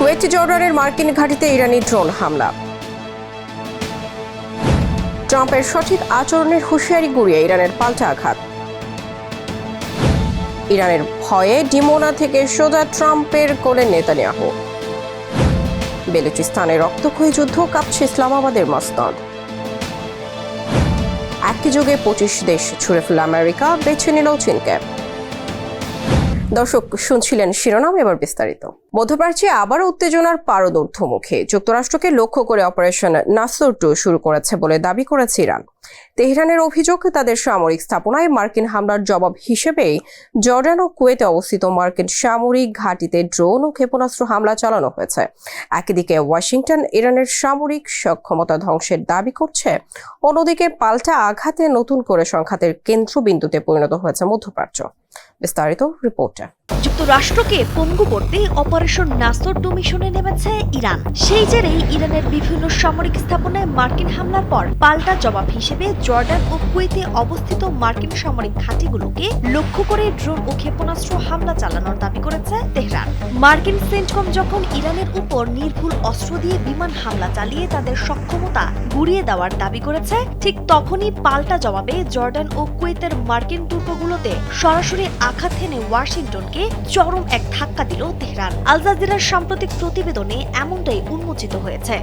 Kuwait জর্ডানের মার্কিন ঘাঁটিতে ইরানি ড্রোন হামলা। ট্রাম্পের সঠিক আচরণের হুঁশিয়ারি গুড়িয়ে ইরানের পাল্টা আঘাত। ইরানের ভয়ে ডিমোনা থেকে সোজা ট্রাম্পের কোলে নেতানিয়াহু। বেলুচিস্তানে রক্তক্ষয়ী যুদ্ধ, কাঁপছে ইসলামাবাদের মসনদ। একই যুগে 25 দেশ ছুড়ে ফেলল আমেরিকা, বেছে নিল চীনকে। দর্শক শুনছিলেন শিরোনাম, এবার বিস্তারিত। মধ্যপ্রাচ্যে আবারও উত্তেজনার পারদূর্ধ্বমুখী। যুক্তরাষ্ট্রকে লক্ষ্য করে অপারেশন নাসর-2 শুরু করেছে বলে দাবি করেছে ইরান। তেহরানের অভিযোগ, তাদের সামরিক স্থাপনায় মার্কিন হামলার জবাব হিসেবেই জর্ডান ও কুয়েতে অবস্থিত মার্কিন সামরিক ঘাঁটিতে ড্রোন ও ক্ষেপণাস্ত্র হামলা চালানো হয়েছে। একদিকে ওয়াশিংটন ইরানের সামরিক সক্ষমতা ধ্বংসের দাবি করছে, অন্যদিকে পাল্টা আঘাতে নতুন করে সংঘাতের কেন্দ্রবিন্দুতে পরিণত হয়েছে মধ্যপ্রাচ্য। বিস্তারিত রিপোর্টে। যুক্তরাষ্ট্রকে পঙ্গু করতে অপারেশন নাসর-2 মিশনে নেমেছে ইরান। সেই জেরেই ইরানের বিভিন্ন সামরিক স্থাপনায় মার্কিন হামলার পর পাল্টা জবাব হিসেবে জর্ডান ও কুয়েতে অবস্থিত মার্কিন সামরিক ঘাঁটিগুলোকে লক্ষ্য করে ড্রোন ও ক্ষেপণাস্ত্র হামলা চালানোর দাবি করেছে তেহরান। মার্কিন সেন্টকম যখন ইরানের উপর নির্ভুল অস্ত্র দিয়ে বিমান হামলা চালিয়ে তাদের সক্ষমতা গুড়িয়ে দেওয়ার দাবি করেছে, ঠিক তখনই পাল্টা জবাবে জর্ডান ও কুয়েতের মার্কিন দুর্গগুলোতে সরাসরি আঘাত হেনে ওয়াশিংটনকে চরম এক ধাক্কা দিল তেহরান। আল জাজিরার সাম্প্রতিক প্রতিবেদনে এমনটাই উন্মোচিত হয়েছে।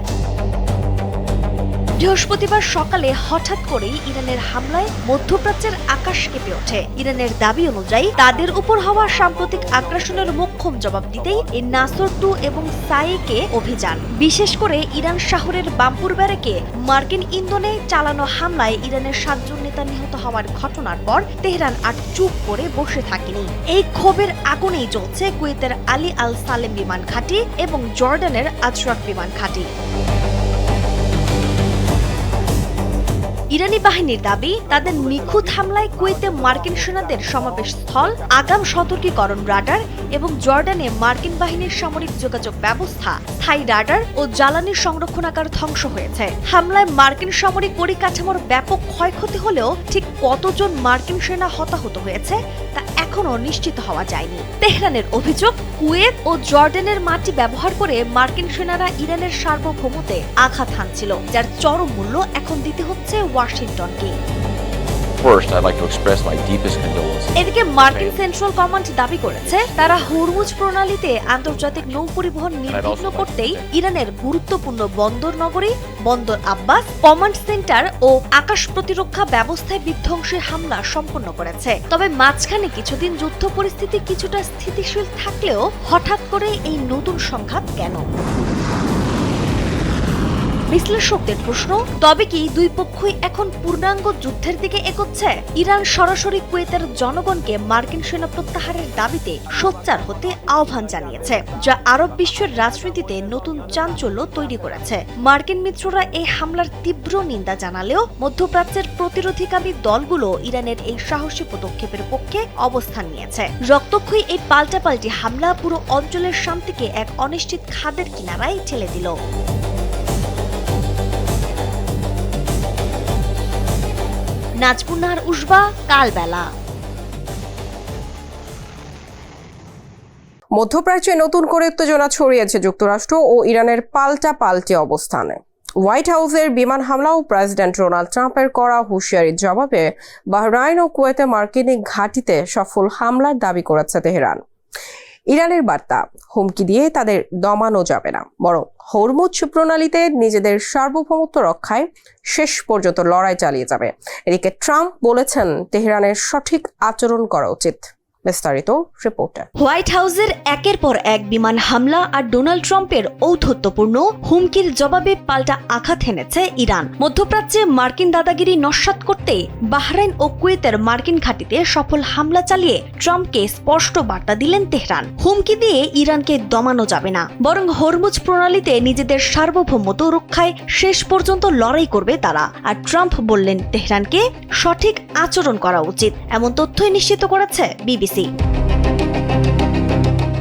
বৃহস্পতিবার সকালে হঠাৎ করেই ইরানের হামলায় মধ্যপ্রাচ্যের আকাশ কেঁপে ওঠে। ইরানের দাবি অনুযায়ী তাদের উপর হওয়া সাম্প্রতিক আগ্রাসনের মোক্ষম জবাব দিতেই এই নাসর-2 এবং সায়েকে অভিযান, বিশেষ করে ইরান শহরের বাম্পুর ব্যারেকে মার্কিন ইন্ধনে চালানো হামলায় ইরানের 7 জন নেতা নিহত হওয়ার ঘটনার পর তেহরান আর চুপ করে বসে থাকেনি। এই ক্ষোভের আগুনেই জ্বলছে কুয়েতের আলী আল সালেম বিমান ঘাঁটি এবং জর্ডানের আজরাক বিমান ঘাঁটি। ইরানি বাহিনীর দাবি, তাদের নিখুঁত হামলায় কুয়েতে মার্কিন সেনাদের সমাবেশ স্থল, আগাম সতর্কীকরণ রাডার এবং জর্ডানে মার্কিন বাহিনীর সামরিক যোগাযোগ ব্যবস্থা, স্থায়ী রাডার ও জ্বালানি সংরক্ষণাগার ধ্বংস হয়েছে। হামলায় মার্কিন সামরিক পরিকাঠামোর ব্যাপক ক্ষয়ক্ষতি হলেও ঠিক কতজন মার্কিন সেনা হতাহত হয়েছে তা এখনো নিশ্চিত হওয়া যায়নি। তেহরানের অভিযোগ, কুয়েত ও জর্ডানের মাটি ব্যবহার করে মার্কিন সেনারা ইরানের সার্বভৌমত্বে আঘাত হানছিল, যার চরম মূল্য এখন দিতে হচ্ছে ওয়াশিংটনকে। First, I'd like to express my deepest condolences. এদিকে মার্কিন সেন্ট্রাল কমান্ড দাবি করেছে, তারা হরমুজ প্রণালীতে আন্তর্জাতিক নৌ পরিবহন নির্বিঘ্ন করতেই ইরানের গুরুত্বপূর্ণ বন্দর নগরী বন্দর আব্বাস, কমান্ড সেন্টার ও আকাশ প্রতিরক্ষা ব্যবস্থায় বিধ্বংসী হামলা সম্পন্ন করেছে। তবে মাঝখানে কিছুদিন যুদ্ধ পরিস্থিতি কিছুটা স্থিতিশীল থাকলেও হঠাৎ করে এই নতুন সংঘাত কেন? বিশ্লেষকদের প্রশ্ন, তবে কি দুই পক্ষই এখন পূর্ণাঙ্গ যুদ্ধের দিকে এগোচ্ছে? ইরান সরাসরি কুয়েতের জনগণকে মার্কিন সেনা প্রত্যাহারের দাবিতে সোচ্চার হতে আহ্বান জানিয়েছে, যা আরব বিশ্বের রাজনীতিতে নতুন চাঞ্চল্য তৈরি করেছে। মার্কিন মিত্ররা এই হামলার তীব্র নিন্দা জানালেও মধ্যপ্রাচ্যের প্রতিরোধীকামী দলগুলো ইরানের এই সাহসী পদক্ষেপের পক্ষে অবস্থান নিয়েছে। রক্তক্ষয়ী এই পাল্টাপাল্টি হামলা পুরো অঞ্চলের শান্তিকে এক অনিশ্চিত খাদের কিনারায় ঠেলে দিল। নাজপুনার উসবা, কালবেলা। মধ্যপ্রাচ্যে নতুন করে উত্তেজনা ছড়িয়েছে যুক্তরাষ্ট্র ও ইরানের পাল্টা অবস্থানে। হোয়াইট হাউসের বিমান হামলা ও প্রেসিডেন্ট ডোনাল্ড ট্রাম্পের করা হুঁশিয়ারির জবাবে বাহরাইন ও কুয়েতে মার্কিন ঘাঁটিতে সফল হামলার দাবি করেছে তেহরান। ইরানের বার্তা, হুমকি দিয়ে তাদের দমানো যাবে না, বরং হরমুজ প্রণালীতে নিজেদের সার্বভৌমত্ব রক্ষায় শেষ পর্যন্ত লড়াই চালিয়ে যাবে। এদিকে ট্রাম্প বলেছেন, তেহরানের সঠিক আচরণ করা উচিত। বিস্তারিত রিপোর্টে। হোয়াইট হাউসের একের পর এক বিমান হামলা আর ডোনাল্ড ট্রাম্পের ঔদ্ধত্যপূর্ণ হুমকির জবাবে পাল্টা আঘাত হেনেছে ইরান। মধ্যপ্রাচ্যে মার্কিন দাদাগিরি নস্যাৎ করতে বাহরাইন ও কুয়েতের মার্কিন ঘাঁটিতে সফল হামলা চালিয়ে ট্রাম্পকে স্পষ্ট বার্তা দিলেন তেহরান। হুমকি দিয়ে ইরানকে দমানো যাবে না, বরং হরমুজ প্রণালীতে নিজেদের সার্বভৌমত্ব রক্ষায় শেষ পর্যন্ত লড়াই করবে তারা। আর ট্রাম্প বললেন, তেহরানকে সঠিক আচরণ করা উচিত। এমন তথ্যই নিশ্চিত করেছে বিবিসি।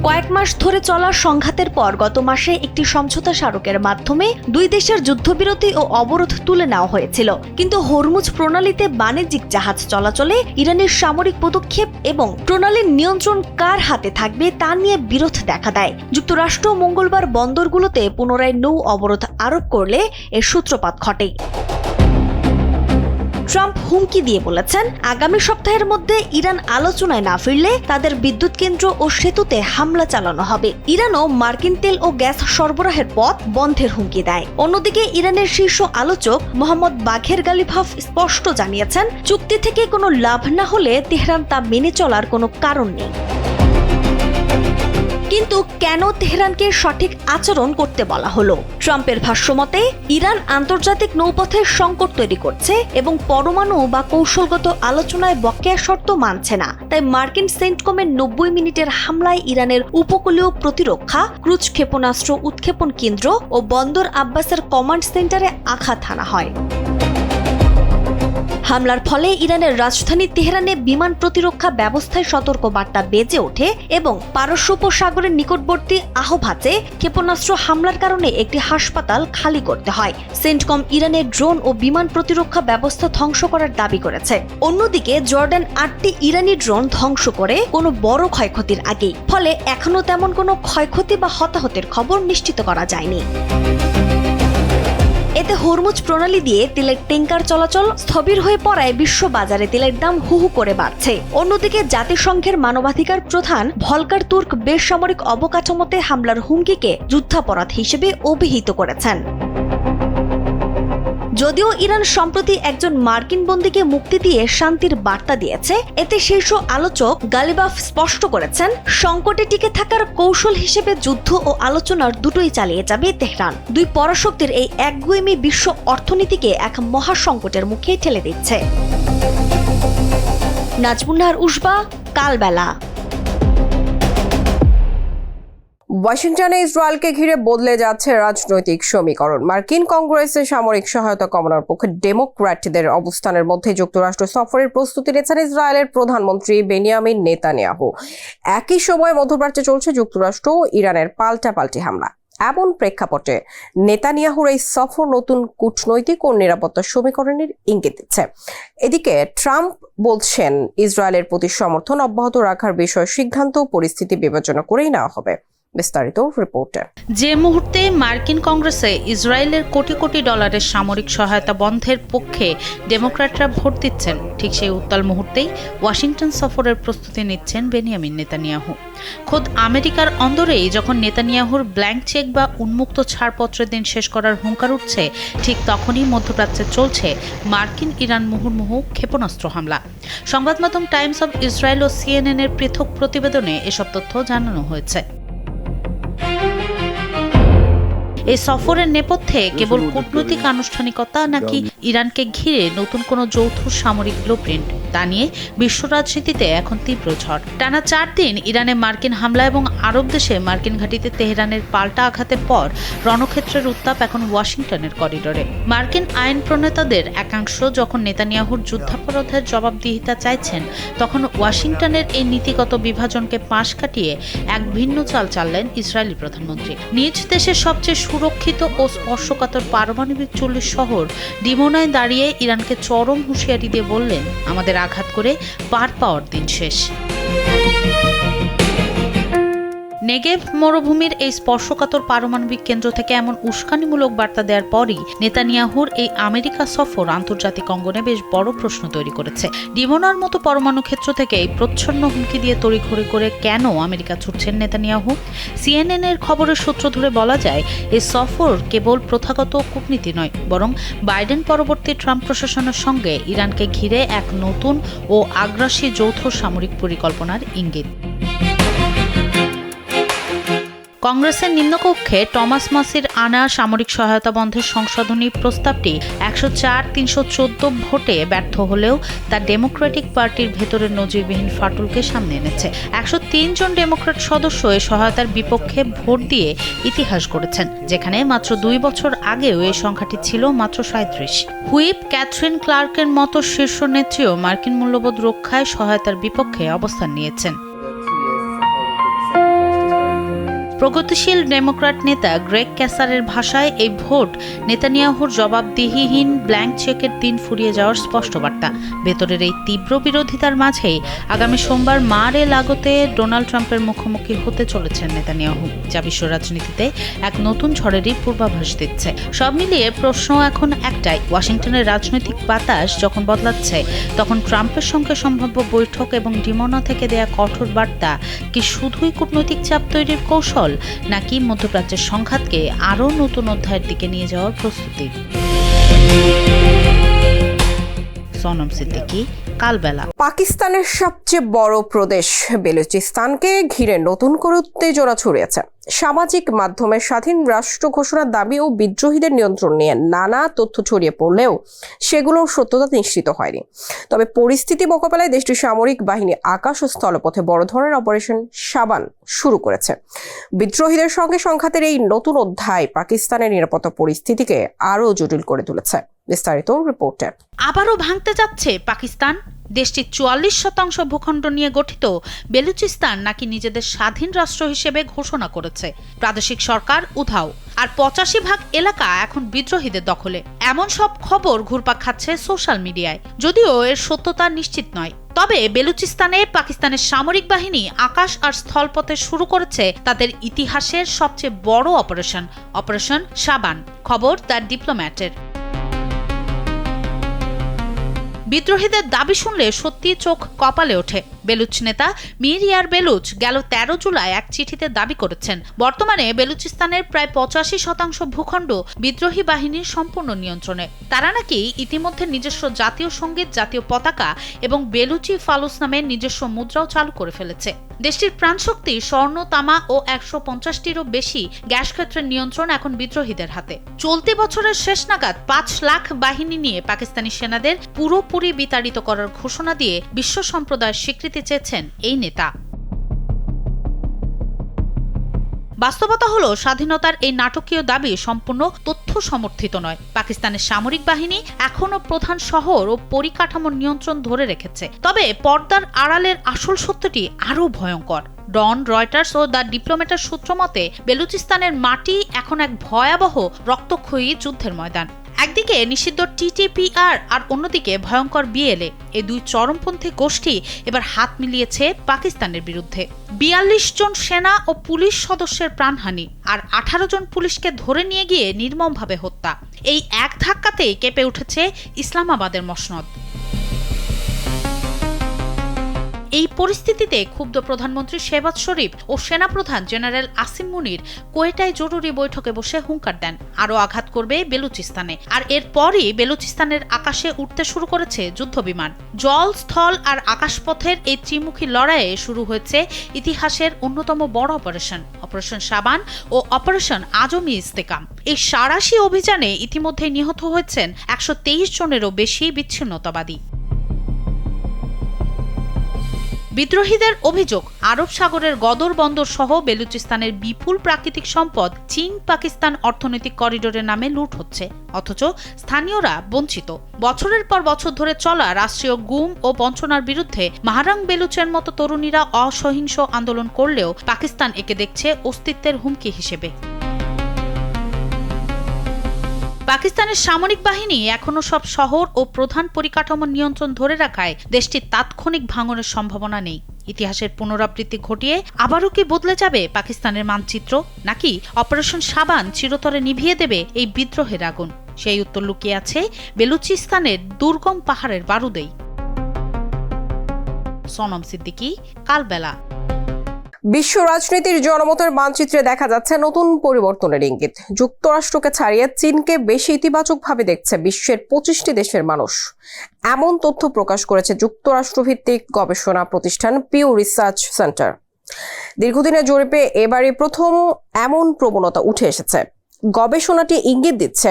কয়েক মাস ধরে চলা সংঘাতের পর গত মাসে একটি সমঝোতা স্মারকের মাধ্যমে দুই দেশের যুদ্ধবিরতি ও অবরোধ তুলে নেওয়া হয়েছিল, কিন্তু হরমুজ প্রণালীতে বাণিজ্যিক জাহাজ চলাচলে ইরানের সামরিক পদক্ষেপ এবং প্রণালীর নিয়ন্ত্রণ কার হাতে থাকবে তা নিয়ে বিরোধ দেখা দেয়। যুক্তরাষ্ট্র মঙ্গলবার বন্দরগুলোতে পুনরায় নৌ অবরোধ আরোপ করলে এর সূত্রপাত ঘটে। ট্রাম্প হুমকি দিয়ে বলেছেন, আগামী সপ্তাহের মধ্যে ইরান আলোচনায় না ফিরলে তাদের বিদ্যুৎ কেন্দ্র ও সেতুতে হামলা চালানো হবে। ইরানও মার্কিন তেল ও গ্যাস সরবরাহের পথ বন্ধের হুমকি দেয়। অন্যদিকে ইরানের শীর্ষ আলোচক মোহাম্মদ বাঘের গালিভাফ স্পষ্ট জানিয়েছেন, চুক্তি থেকে কোনো লাভ না হলে তেহরান তা মেনে চলার কোনো কারণ নেই। কিন্তু কেন তেহরানকে সঠিক আচরণ করতে বলা হলো? ট্রাম্পের ভাষ্যমতে, ইরান আন্তর্জাতিক নৌপথের সংকট তৈরি করছে এবং পরমাণু বা কৌশলগত আলোচনায় বকেয়া শর্ত মানছে না। তাই মার্কিন সেন্টকমের 90 মিনিটের হামলায় ইরানের উপকূলীয় প্রতিরক্ষা, ক্রুজ ক্ষেপণাস্ত্র উৎক্ষেপণ কেন্দ্র ও বন্দর আব্বাসের কমান্ড সেন্টারে আঘাত হানা হয়। হামলার ফলে ইরানের রাজধানী তেহরানে বিমান প্রতিরক্ষা ব্যবস্থায় সতর্কবার্তা বেজে ওঠে এবং পারস্য উপসাগরের নিকটবর্তী আহভাজে ক্ষেপণাস্ত্র হামলার কারণে একটি হাসপাতাল খালি করতে হয়। সেন্টকম ইরানের ড্রোন ও বিমান প্রতিরক্ষা ব্যবস্থা ধ্বংস করার দাবি করেছে। অন্যদিকে জর্ডান 8টি ইরানি ড্রোন ধ্বংস করে কোনো বড় ক্ষয়ক্ষতির আগেই, ফলে এখনো তেমন কোনো ক্ষয়ক্ষতি বা হতাহতের খবর নিশ্চিত করা যায়নি। এতে হরমুজ প্রণালী দিয়ে তেলের ট্যাঙ্কার চলাচল স্থবির হয়ে পড়ায় বিশ্ব বাজারে তেলের দাম হুহু করে বাড়ছে। অন্যদিকে জাতিসংঘের মানবাধিকার প্রধান ভলকার তুর্ক বেসামরিক অবকাঠামোতে হামলার হুমকিকে যুদ্ধাপরাধ হিসেবে অভিহিত করেছেন। যদিও ইরান সম্প্রতি একজন মার্কিন বন্দীকে মুক্তি দিয়ে শান্তির বার্তা দিয়েছে, এতে শীর্ষ আলোচক গালিবাফ স্পষ্ট করেছেন, সংকটে টিকে থাকার কৌশল হিসেবে যুদ্ধ ও আলোচনার দুটোই চালিয়ে যাবে তেহরান। দুই পরাশক্তির এই একগুঁয়েমি বিশ্ব অর্থনীতিকে এক মহাসংকটের মুখে ঠেলে দিচ্ছে। নাজমুন্নাহার উসবা, কালবেলা। ওয়াশিংটনে ইসরায়েলকে ঘিরে বদলে যাচ্ছে রাজনৈতিক সমীকরণ। মার্কিন কংগ্রেসের সামরিক সহায়তা কমানোর পক্ষে ডেমোক্র্যাটদের অবস্থানের মধ্যে যুক্তরাষ্ট্র সফরের প্রস্তুতি নিয়েছেন ইসরায়েলের প্রধানমন্ত্রী বেনিয়ামিন নেতানিয়াহু। একই সময় মধ্যপ্রাচ্যে চলছে যুক্তরাষ্ট্র ও ইরানের পাল্টাপাল্টি হামলা। এমন প্রেক্ষাপটে নেতানিয়াহুর এই সফর নতুন কূটনৈতিক ও নিরাপত্তা সমীকরণের ইঙ্গিত দিচ্ছে। এদিকে ট্রাম্প বলছেন, ইসরায়েলের প্রতি সমর্থন অব্যাহত রাখার বিষয়ে সিদ্ধান্ত পরিস্থিতি বিবেচনা করেই নেওয়া হবে। বিস্তারিত রিপোর্টে। যে মুহূর্তে মার্কিন কংগ্রেসে ইসরায়েলের কোটি কোটি ডলারের সামরিক সহায়তা বন্ধের পক্ষে ডেমোক্র্যাটরা ভোট দিচ্ছেন, ঠিক সেই উত্তাল মুহূর্তেই ওয়াশিংটন সফরের প্রস্তুতি নিচ্ছেন বেনিয়ামিন নেতানিয়াহু। খোদ আমেরিকার অন্দরেই যখন নেতানিয়াহুর ব্ল্যাঙ্ক চেক বা উন্মুক্ত ছাড়পত্রের দিন শেষ করার হুঙ্কার উঠছে, ঠিক তখনই মধ্যপ্রাচ্যে চলছে মার্কিন ইরান মুহুর্মুহু ক্ষেপণাস্ত্র হামলা। সংবাদ মাধ্যম টাইমস অব ইসরায়েল ও CNN এর পৃথক প্রতিবেদনে এসব তথ্য জানানো হয়েছে। এই সফরের নেপথ্যে কেবল কূটনৈতিক আনুষ্ঠানিকতা নাকি ইরানকে ঘিরে নতুন কোনো যৌথ সামরিক ব্লুপ্রিন্ট, তা নিয়ে বিশ্ব রাজনীতিতে এখন তীব্র ঝড়। টানা 4 দিন ইরানে মার্কিন হামলা এবং আরব দেশে মার্কিন ঘাঁটিতে তেহরানের পাল্টা আঘাতের পর রণক্ষেত্রের উত্তাপ এখন ওয়াশিংটনের করিডোরে। মার্কিন আইন প্রণেতাদের একাংশ যখন নেতানিয়াহুর যুদ্ধাপরাধের জবাবদিহিতা চাইছেন, তখন ওয়াশিংটনের এই নীতিগত বিভাজনকে পাশ কাটিয়ে এক ভিন্ন চাল চাললেন ইসরায়েলি প্রধানমন্ত্রী। নিজ দেশের সবচেয়ে সুরক্ষিত ও স্পর্শকাতর পারমাণবিক 40 শহর ডিমোনায় দাঁড়িয়ে ইরানকে চরম হুঁশিয়ারি দিয়ে বললেন, আমাদের আঘাত করে পার পাওয়ার দিন শেষ। নেগেভ মরুভূমির এই স্পর্শকাতর পারমাণবিক কেন্দ্র থেকে এমন উস্কানিমূলক বার্তা দেওয়ার পরই নেতানিয়াহুর এই আমেরিকা সফর আন্তর্জাতিক অঙ্গনে বেশ বড় প্রশ্ন তৈরি করেছে। ডিমোনার মতো পরমাণু ক্ষেত্র থেকে এই প্রচ্ছন্ন হুমকি দিয়ে তড়িঘড়ি করে কেন আমেরিকা ছুটছেন নেতানিয়াহু? CNN এর খবরের সূত্র ধরে বলা যায়, এই সফর কেবল প্রথাগত কূটনীতি নয়, বরং বাইডেন পরবর্তী ট্রাম্প প্রশাসনের সঙ্গে ইরানকে ঘিরে এক নতুন ও আগ্রাসী যৌথ সামরিক পরিকল্পনার ইঙ্গিত। কংগ্রেসের নিম্নকক্ষে টমাস মাসির আনা সামরিক সহায়তা বন্ধের সংশোধনী প্রস্তাবটি 104-314 ভোটে ব্যর্থ হলেও তা ডেমোক্রেটিক পার্টির ভেতরের নজিরবিহীন ফাটলকে সামনে এনেছে। 103 জন ডেমোক্র্যাট সদস্য এই সহায়তার বিপক্ষে ভোট দিয়ে ইতিহাস গড়েছেন, যেখানে মাত্র 2 বছর আগেও এই সংখ্যাটি ছিল মাত্র 37। হুইপ ক্যাথরিন ক্লার্কের মতো শীর্ষ নেত্রীও মার্কিন মূল্যবোধ রক্ষায় সহায়তার বিপক্ষে অবস্থান নিয়েছেন। প্রগতিশীল ডেমোক্র্যাট নেতা গ্রেগ ক্যাসারের ভাষায় এই ভোট নেতানিয়াহুর জবাবদিহিহীন ব্ল্যাঙ্ক চেকের দিন ফুরিয়ে যাওয়ার স্পষ্ট বার্তা। ভেতরের এই তীব্র বিরোধিতার মাঝেই আগামী সোমবার মারে লাগোতে ডোনাল্ড ট্রাম্পের মুখোমুখি হতে চলেছেন নেতানিয়াহু, যা বিশ্ব রাজনীতিতে এক নতুন ঝড়েরই পূর্বাভাস দিচ্ছে। সব মিলিয়ে প্রশ্ন এখন একটাই, ওয়াশিংটনের রাজনৈতিক বাতাস যখন বদলাচ্ছে, তখন ট্রাম্পের সঙ্গে সম্ভাব্য বৈঠক এবং ডিমোনা থেকে দেয়া কঠোর বার্তা কি শুধুই কূটনৈতিক চাপ তৈরির কৌশল, নাকি মধ্যপ্রাচ্যের সংঘাতকে আরও নতুন অধ্যায়ের দিকে নিয়ে যাওয়ার প্রস্তুতি? সোনম সিদ্দিকী, কালবেলা। পাকিস্তানের সবচেয়ে বড় প্রদেশ বেলুচিস্তানকে ঘিরে নতুন করে উত্তেজনা ছড়িয়েছে। সামাজিক মাধ্যমে স্বাধীন রাষ্ট্র ঘোষণার দাবি ও বিদ্রোহীদের নিয়ন্ত্রণ নিয়ে নানা তথ্য ছড়িয়ে পড়লেও সেগুলোর সত্যতা নিশ্চিত হয়নি। তবে পরিস্থিতি মোকাবেলায় দেশটির সামরিক বাহিনী আকাশ ও স্থলপথে বড় ধরনের অপারেশন শাবান শুরু করেছে। বিদ্রোহীদের সঙ্গে সংঘাতের এই নতুন অধ্যায় পাকিস্তানের নিরাপত্তা পরিস্থিতিকে আরও জটিল করে তুলেছে। বিস্তারিত রিপোর্টে। আবারও ভাঙতে যাচ্ছে পাকিস্তান। দেশটির ৪৪% ভূখণ্ড নিয়ে গঠিত বেলুচিস্তান নাকি নিজেদের স্বাধীন রাষ্ট্র হিসেবে ঘোষণা করেছে। প্রাদেশিক সরকার উধাও, আর ৮৫% এলাকা এখন বিদ্রোহীদের দখলে। এমন সব খবর ঘুরপাক খাচ্ছে সোশ্যাল মিডিয়ায়, যদিও এর সত্যতা নিশ্চিত নয়। তবে বেলুচিস্তানে পাকিস্তানের সামরিক বাহিনী আকাশ আর স্থলপথে শুরু করেছে তাদের ইতিহাসের সবচেয়ে বড় অপারেশন শাবান। খবর দ্য ডিপ্লোম্যাটের। বিদ্রোহীদের দাবি শুনলে সত্যি চোখ কপালে ওঠে। বেলুচ নেতা মীর ইয়ার বেলুচ গেল ১৩ জুলাই এক চিঠিতে দাবি করেছেন বর্তমানে বেলুচিস্তানের প্রায় ৮৫% ভূখণ্ড বিদ্রোহী বাহিনীর সম্পূর্ণ নিয়ন্ত্রণে। তারা নাকি ইতিমধ্যে নিজস্ব জাতীয় সঙ্গীত, জাতীয় পতাকা এবং বেলুচি ফালুস নামের নিজস্ব মুদ্রাও চালু করে ফেলেছে। দেশটির প্রাণশক্তি স্বর্ণ, তামা ও ১৫০টিরও বেশি গ্যাস ক্ষেত্রের নিয়ন্ত্রণ এখন বিদ্রোহীদের হাতে। চলতি বছরের শেষ নাগাদ ৫ লাখ বাহিনী নিয়ে পাকিস্তানি সেনাদের পুরোপুরি বিতাড়িত করার ঘোষণা দিয়ে বিশ্ব সম্প্রদায়ের স্বীকৃতি চেয়েছেন এই নেতা। বাস্তবতা হলো, স্বাধীনতার এই নাটকীয় দাবি সম্পূর্ণ তথ্য সমর্থিত নয়। পাকিস্তানের সামরিক বাহিনী এখনও প্রধান শহর ও পরিকাঠামোর নিয়ন্ত্রণ ধরে রেখেছে। তবে পর্দার আড়ালের আসল সত্যটি আরও ভয়ঙ্কর। ডন, রয়টার্স ও দ্য ডিপ্লোম্যাটের সূত্র মতে বেলুচিস্তানের মাটি এখন এক ভয়াবহ রক্তক্ষয়ী যুদ্ধের ময়দান। একদিকে নিষিদ্ধ টিটিপিআর আর অন্যদিকে ভয়ঙ্কর বিএলএ, এই দুই চরমপন্থী গোষ্ঠী এবার হাত মিলিয়েছে পাকিস্তানের বিরুদ্ধে। ৪২ জন সেনা ও পুলিশ সদস্যের প্রাণহানি আর ১৮ জন পুলিশকে ধরে নিয়ে গিয়ে নির্মমভাবে হত্যা। এই এক ধাক্কাতেই কেঁপে উঠেছে ইসলামাবাদের মসনদ। এই পরিস্থিতিতে ক্ষুব্ধ প্রধানমন্ত্রী শেহবাজ শরীফ ও সেনাপ্রধান জেনারেল আসিম মুনির কোয়েটায় জরুরি বৈঠকে বসে হুঙ্কার দেন আরও আঘাত করবে বেলুচিস্তানে। আর এরপরই বেলুচিস্তানের আকাশে উঠতে শুরু করেছে যুদ্ধবিমান। জল, স্থল আর আকাশপথের এই ত্রিমুখী লড়াইয়ে শুরু হয়েছে ইতিহাসের অন্যতম বড় অপারেশন শাবান ও অপারেশন আজমি ইস্তেকাম। এই সাঁড়াশি অভিযানে ইতিমধ্যে নিহত হয়েছেন ১২৩ জনেরও বেশি বিচ্ছিন্নতাবাদী। বিদ্রোহীদের অভিযোগ, আরব সাগরের গদর বন্দর সহ বেলুচিস্তানের বিপুল প্রাকৃতিক সম্পদ চীন পাকিস্তান অর্থনৈতিক করিডোরের নামে লুট হচ্ছে, অথচ স্থানীয়রা বঞ্চিত। বছরের পর বছর ধরে চলা রাষ্ট্রীয় গুম ও বঞ্চনার বিরুদ্ধে মাহারাং বেলুচের মতো তরুণীরা অসহিংস আন্দোলন করলেও পাকিস্তান একে দেখছে অস্তিত্বের হুমকি হিসেবে। পাকিস্তানের সামরিক বাহিনী এখনো সব শহর ও প্রধান পরিকাঠামোর নিয়ন্ত্রণ ধরে রাখায় দেশটির তাৎক্ষণিক ভাঙনের সম্ভাবনা নেই। ইতিহাসের পুনরাবৃত্তি ঘটিয়ে আবারও কি বদলে যাবে পাকিস্তানের মানচিত্র, নাকি অপারেশন শাবান চিরতরে নিভিয়ে দেবে এই বিদ্রোহের আগুন? সেই উত্তর লুকিয়ে আছে বেলুচিস্তানের দুর্গম পাহাড়ের বারুদেই। সোনম সিদ্দিকী, কালবেলা। বিশ্ব রাজনীতির জনমতের মানচিত্রে দেখা যাচ্ছে নতুন পরিবর্তনের ইঙ্গিত। যুক্তরাষ্ট্রকে ছাড়িয়ে চীনকে বেশি ইতিবাচকভাবে দেখছে বিশ্বের 25টি দেশের মানুষ। এমন তথ্য প্রকাশ করেছে যুক্তরাষ্ট্রভিত্তিক গবেষণা প্রতিষ্ঠান পিউ রিসার্চ সেন্টার। দীর্ঘদিনের জরিপে এবারই প্রথম এমন প্রবণতা উঠে এসেছে। গবেষণাটি ইঙ্গিত দিচ্ছে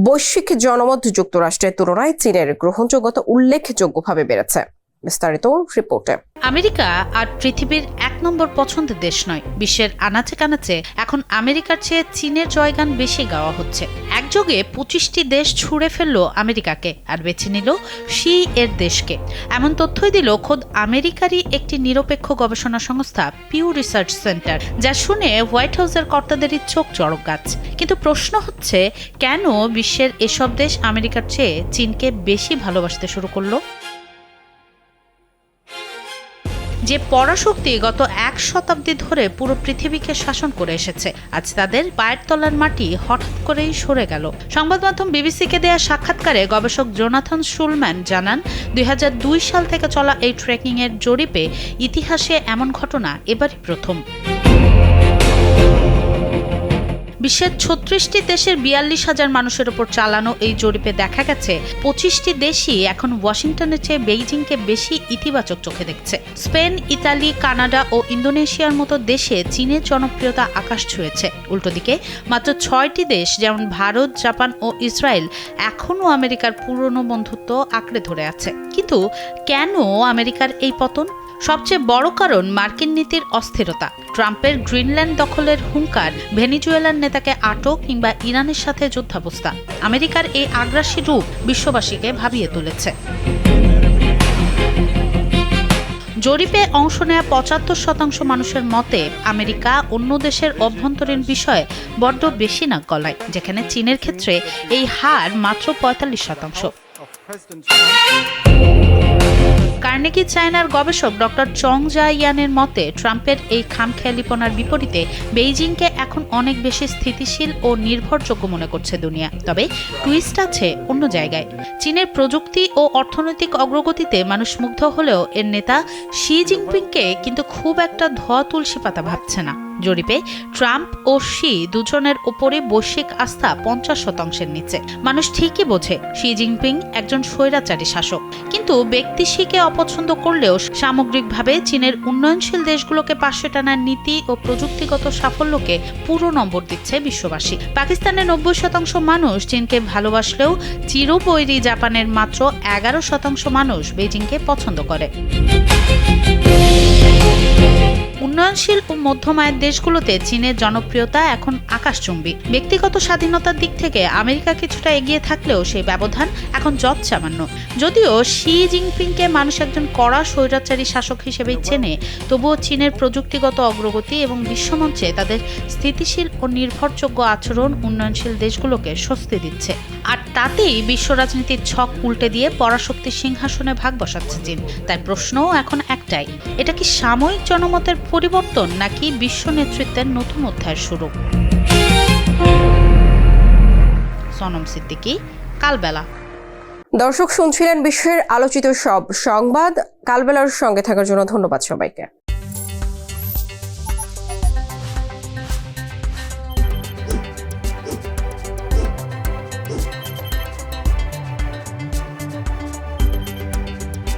বৈশ্বিক জনমত যুক্তরাষ্ট্রের তুলনায় চীনের গ্রহণযোগ্যতা উল্লেখযোগ্যভাবে বেড়েছে। বিস্তারিত রিপোর্টে। আমেরিকা আর পৃথিবীর 1 নম্বর পছন্দের দেশ নয়। বিশ্বের আনাচে কানাচে এখন আমেরিকার চেয়ে চীনের জয়গান বেশি গাওয়া হচ্ছে। একযোগে 25টি দেশ ছুঁড়ে ফেললো আমেরিকাকে আর বেছে নিল শি এর দেশকে। এমন তথ্যই দিল খোদ আমেরিকারই একটি নিরপেক্ষ গবেষণা সংস্থা পিউ রিসার্চ সেন্টার, যা শুনে হোয়াইট হাউসের কর্তাদেরই চোখ চড়ক গাছ। কিন্তু প্রশ্ন হচ্ছে, কেন বিশ্বের এসব দেশ আমেরিকার চেয়ে চীনকে বেশি ভালোবাসতে শুরু করলো? যে পরাশক্তি গত 1 শতাব্দী ধরে পুরো পৃথিবীকে শাসন করে এসেছে, আজ তাদের পায়ের তলার মাটি হঠাৎ করেই সরে গেল। সংবাদ মাধ্যম বিবিসিকে দেয়া সাক্ষাৎকারে গবেষক জোনাথন শুলম্যান জানান, 2002 সাল থেকে চলা এই ট্রেকিং এর জরিপে ইতিহাসে এমন ঘটনা এবারই প্রথম। বিশ্বের 36টি দেশের 42,000 মানুষের উপর চালানো এই জরিপে দেখা গেছে 25টি দেশই এখন ওয়াশিংটনের চেয়ে বেইজিংকে বেশি ইতিবাচক চোখে দেখছে। স্পেন, ইতালি, কানাডা ও ইন্দোনেশিয়ার মতো দেশে চীনের জনপ্রিয়তা আকাশ ছুঁয়েছে। উল্টোদিকে মাত্র 6টি দেশ যেমন ভারত, জাপান ও ইসরায়েল এখনও আমেরিকার পুরনো বন্ধুত্ব আঁকড়ে ধরে আছে। কিন্তু কেন আমেরিকার এই পতন? সবচেয়ে বড় কারণ মার্কিন নীতির অস্থিরতা। ট্রাম্পের গ্রিনল্যান্ড দখলের হুঙ্কার, ভেনিজুয়েলার নেতাকে আটক কিংবা ইরানের সাথে যুদ্ধাবস্থা। আমেরিকার এই আগ্রাসী রূপ বিশ্ববাসীকে ভাবিয়ে তুলেছে। জরিপে অংশ নেয়া 75% মানুষের মতে আমেরিকা অন্য দেশের অভ্যন্তরীণ বিষয়ে বড্ড বেশি নাক গলায়, যেখানে চীনের ক্ষেত্রে এই হার মাত্র 45%। কার্নেগি চায়নার গবেষক ডক্টর চং জা ইয়ানের মতে, ট্রাম্পের এই খামখেয়ালিপনার বিপরীতে বেইজিংকে এখন অনেক বেশি স্থিতিশীল ও নির্ভরযোগ্য মনে করছে দুনিয়া। তবে টুইস্ট আছে অন্য জায়গায়। চীনের প্রযুক্তি ও অর্থনৈতিক অগ্রগতিতে মানুষ মুগ্ধ হলেও এর নেতা শি জিনপিংকে কিন্তু খুব একটা ধোয়া তুলসী পাতা ভাবছে না। জরিপে ট্রাম্প ও শি দুজনের ওপরে বৈশ্বিক আস্থা 50%-এর নিচে। মানুষ ঠিকই বোঝে শি জিনপিং একজন স্বৈরাচারী শাসক, কিন্তু ব্যক্তি শিকে অপছন্দ করলেও সামগ্রিকভাবে চীনের উন্নয়নশীল দেশগুলোকে পাশে টানার নীতি ও প্রযুক্তিগত সাফল্যকে পুরো নম্বর দিচ্ছে বিশ্ববাসী। পাকিস্তানের 90% মানুষ চীনকে ভালোবাসলেও চিরবৈরী জাপানের মাত্র 11% মানুষ বেজিংকে পছন্দ করে। উন্নয়নশীল ও মধ্যম আয়ের দেশগুলোতে চীনের জনপ্রিয়তা এখন আকাশচুম্বী। ব্যক্তিগত স্বাধীনতার দিক থেকে আমেরিকা কিছুটা এগিয়ে থাকলেও সেই ব্যবধান এখন যৎসামান্য। যদিও শি জিনপিংকে মানুষ একজন কড়া স্বৈরাচারী শাসক হিসেবেই চেনে, তবুও চীনের প্রযুক্তিগত অগ্রগতি এবং বিশ্বমঞ্চে তাদের স্থিতিশীল ও নির্ভরযোগ্য আচরণ উন্নয়নশীল দেশগুলোকে স্বস্তি দিচ্ছে। আর তাতেই বিশ্ব রাজনীতির ছক উল্টে দিয়ে পরাশক্তির সিংহাসনে ভাগ বসাচ্ছে চীন। তাই প্রশ্নও এখন একটাই, এটা কি সাময়িক জনমতের পরিবর্তন নাকি বিশ্ব নেতৃত্বের নতুন অধ্যায়ের শুরু? সনম সিদ্দিকী, কালবেলা। দর্শক শুনছিলেন বিশ্বের আলোচিত সব সংবাদ। কালবেলার সঙ্গে থাকার জন্য ধন্যবাদ সবাইকে।